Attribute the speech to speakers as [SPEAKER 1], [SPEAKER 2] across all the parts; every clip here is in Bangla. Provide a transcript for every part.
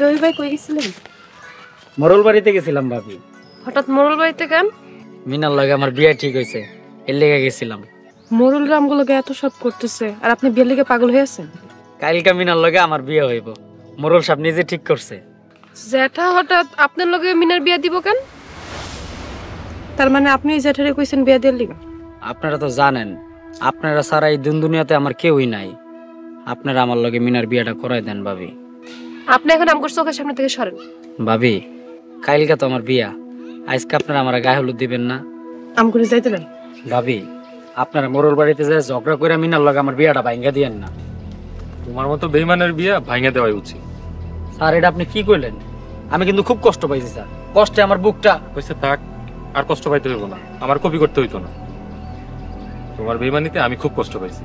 [SPEAKER 1] রবি ভাই কই গেছিলেন?
[SPEAKER 2] মোরল বাড়িতে গেছিলাম ভাবি।
[SPEAKER 1] হঠাৎ মোরল বাড়িতে কেন?
[SPEAKER 2] মিনার লগে আমার বিয়ে ঠিক হয়েছে, এর লেগে গেছিলাম।
[SPEAKER 1] মোরল রামগুলোকে এত সব করতেছে আর আপনি বিয়ের লেগে পাগল হয়ে আছেন?
[SPEAKER 2] কালকে মিনার লগে আমার বিয়ে হইব, মোরল সাহেব নিজে ঠিক করছে।
[SPEAKER 1] জ্যাঠা হঠাৎ আপনার লগে মিনার বিয়ে দিব কেন? তার মানে আপনি জ্যাঠারে কইছেন বিয়ে দেওয়ার লিগা?
[SPEAKER 2] আপনারা তো জানেন, আপনারা সারা এই দুনিয়াতে আমার কেউই নাই। আপনারা আমার লগে মিনার বিয়েটা করাই দেন ভাবি।
[SPEAKER 1] আপনি এখন আমগোর চোখের সামনে থেকে সরেন।
[SPEAKER 2] ভাবি, কালকে তো আমার বিয়া, আজকে আপনারা আমার গায়ে হলুদ দিবেন না?
[SPEAKER 1] আমগরে যাইতে দেন।
[SPEAKER 2] ভাবি, আপনারা মোরল বাড়িতে যায় ঝগড়া করে মিনার লগে আমার বিয়াটা ভাঙ্গা দিয়েন না।
[SPEAKER 3] তোমার মতো বেইমানের বিয়া ভাঙা দেওয়াই উচিত।
[SPEAKER 2] স্যার, এটা আপনি কি কইলেন? আমি কিন্তু খুব কষ্ট পাইছি স্যার, কষ্টে আমার বুকটা।
[SPEAKER 3] হয়েছে থাক, আর কষ্ট পাইতে হইব না, আমার কপি করতে হইতো না। তোমার বেইমানিতে আমি খুব কষ্ট পাইছি।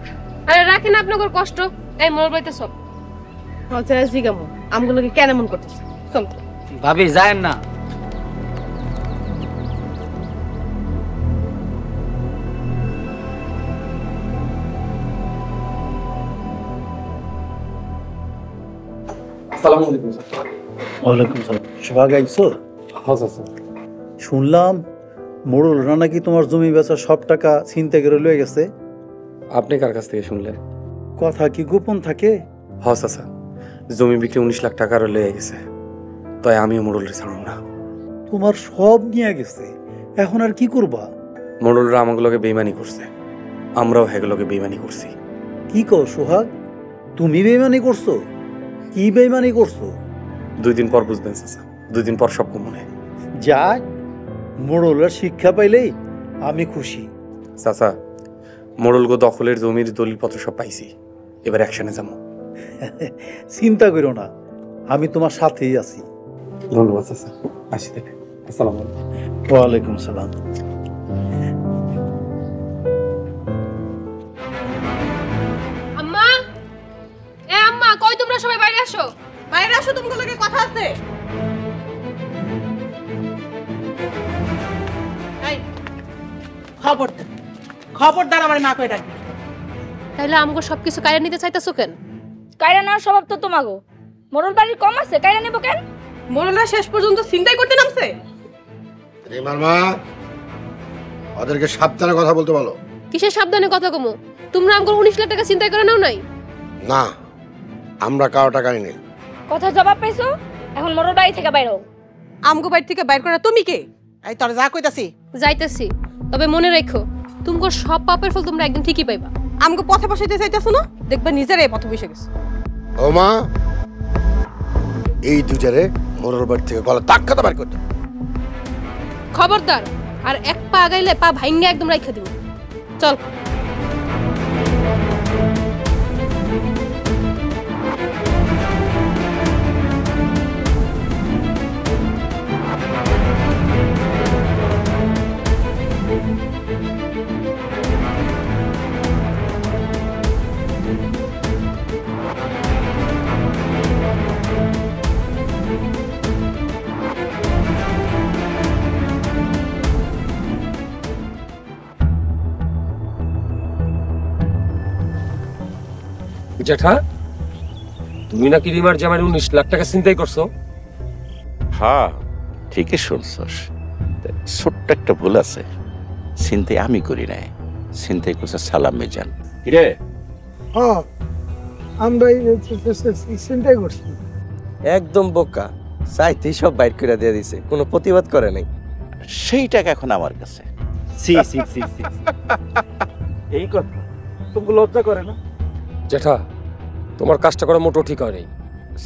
[SPEAKER 1] আরে রাখেন আপনার কষ্ট, এই মোরল বাড়িতে সব আচ্ছা জিগামো আমগুলোকে কেন এমন করতেছে। চল
[SPEAKER 2] ভাবি, যায়েন না।
[SPEAKER 3] আসসালামু আলাইকুম স্যার।
[SPEAKER 4] ওয়ালাইকুম সালাম। সোহাগ আইছো?
[SPEAKER 3] হ্যাঁ স্যার।
[SPEAKER 4] শুনলাম মোড়লরা নাকি তোমার জমি বেচার সব টাকা ছিনতাই করে লয়ে গেছে।
[SPEAKER 5] আপনি কার কাছ থেকে শুনলেন?
[SPEAKER 4] কথা কি গোপন থাকে?
[SPEAKER 5] হ্যাঁ চাচা, জমি বিক্রি 19 লাখ টাকার লয়ে গেছে, তাই আমিও মোড়লের ছাড়ুন না।
[SPEAKER 4] তোমার সব নিয়ে গেছে, এখন আর কি করবা?
[SPEAKER 5] মোড়লরা আমাগুলোকে বেইমানি করছে, আমরাও হেগুলোকে বেইমানি করছি।
[SPEAKER 4] কি কও সোহাগ, তুমি বেইমানি করছো? কি বেইমানি করছো?
[SPEAKER 5] 2 দিন পর বুঝবেন চাচা, 2 দিন পর সব মনে।
[SPEAKER 4] যাক, মোড়লের শিক্ষা পাইলেই আমি খুশি।
[SPEAKER 5] চাচা, মোড়লগো দখলের জমির দলিলপত্র সব পাইছি, এবার অ্যাকশনে যাবো।
[SPEAKER 4] চিন্তা করো না, আমি তোমার সাথেই আছি।
[SPEAKER 5] ধন্যবাদ চাচা, আসি থেকে। আসসালামু আলাইকুম।
[SPEAKER 4] ওয়ালাইকুম সালাম।
[SPEAKER 1] আম্মা, এ আম্মা, কই তোমরা সবাই বাইরে আসো। বাইরে আসো, তোমাদের কথা আছে।
[SPEAKER 6] এই খবরদার, খবরদার আমার মা কই রাখবি।
[SPEAKER 1] তাইলে আমগো সবকিছু কাইরা নিতে চাইতাছো কেন?
[SPEAKER 7] কায়রা নেওয়ার স্বভাব তো তোমাগো। মোরল বাড়ির কম আছে, কায়রা নেবো কেন?
[SPEAKER 6] মোরলা শেষ পর্যন্ত চিন্তাই করতে নামছে।
[SPEAKER 8] রিমার মা, ওদেরকে সাবধানে কথা বলতে বলো।
[SPEAKER 1] কিসের সাবধানে কথা কমু? তোমরা আমগো 19 লাখ টাকা চিন্তা করে নাও নাই?
[SPEAKER 8] না, আমরা কারো টাকা নেই।
[SPEAKER 7] কথা জবাব পাইছো, এখন মোরল বাড়ি থেকে বাইরে হও।
[SPEAKER 6] আমগো বাড়ি থেকে বাইর করে তুমি কে? এই তোর যা কইতাছি
[SPEAKER 1] যাইতেছি, তবে মনে রাখো তুমগো সব পাপের ফল তোমরা একদিন ঠিকই পাইবা।
[SPEAKER 6] আমগো পথে বসাইতে চাইতাছো না? দেখবা নিজেরাই পথে বসে গেছে।
[SPEAKER 8] ও মা, এই দুজারে মোরল বাড়ি থেকে গলা টাক্কাতে বার করতে।
[SPEAKER 1] খবরদার, আর এক পা আগাইলে পা ভাইঙ্গা একদম রাইখা দিব। চল।
[SPEAKER 3] জেঠা, তুমি নাকি রিমার জামাই 19 লাখ টাকা চিন্তাই করছো?
[SPEAKER 9] হ্যাঁ, ঠিকই শুনছস। ছোট্ট একটা ভুল আছে, চিন্তাই আমি করি নাই, চিন্তাই করছে সালাম মিজান। কিরে?
[SPEAKER 10] হ্যাঁ, আমরা চিন্তাই করছি।
[SPEAKER 11] একদম বোকা, চাইতেই সব বাইট করে দিয়ে দিছে, কোনো প্রতিবাদ করে নাই।
[SPEAKER 9] সেই টাকা এখন আমার কাছে।
[SPEAKER 11] সি সি সি সি এই কথা তুমি লজ্জা করে না?
[SPEAKER 3] জেঠা, তোমার কাজটা করা মোটেও ঠিক হয়নি।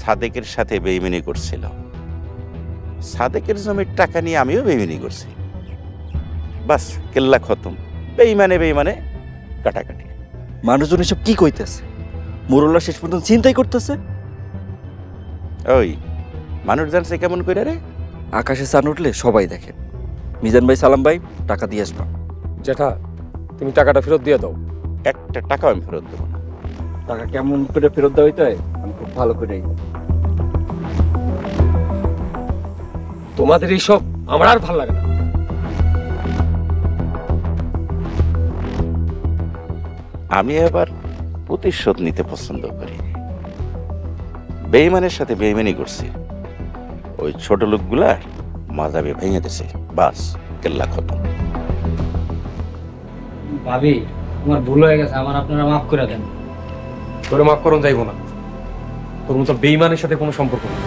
[SPEAKER 9] সাদেকের সাথে বেইমানি করছিল, সাদেকের জমির টাকা নিয়ে আমিও বেইমানি করছি। বাস, কেল্লা খতম। বেইমানে বেইমানে কাটাকাটি।
[SPEAKER 11] মানুষজন এসব কি কইতেছে? মোরল্লা শেষ পর্যন্ত চিন্তাই করতেছে।
[SPEAKER 9] ওই মানুষ জানছে কেমন করে রে?
[SPEAKER 11] আকাশে চান উঠলে সবাই দেখে। মিজান ভাই, সালাম ভাই, টাকা দিয়ে আসবা।
[SPEAKER 3] জেঠা, তুমি টাকাটা ফেরত দিয়ে দাও।
[SPEAKER 9] একটা টাকাও আমি ফেরত দেবো না।
[SPEAKER 11] টাকা কেমন করে ফেরত দেওয়া হইতে হয় আমি খুব ভালো করে।
[SPEAKER 3] তোমাদের এইসব আমার আর ভালো লাগে না।
[SPEAKER 9] আমি আবার প্রতিশোধ নিতে পছন্দ করি। বেইমানের সাথে বেইমানি করছি, ওই ছোট লোকগুলা মাজাবে ভেঙে দিছে, বাস কেল্লা খতম।
[SPEAKER 2] ভাবি আমার ভুল হয়ে গেছে, আমার আপনারা মাফ করে দেন।
[SPEAKER 3] তোরে মাফ করুন যাইব না, তোর মতো বেইমানের সাথে কোনো সম্পর্ক নেই।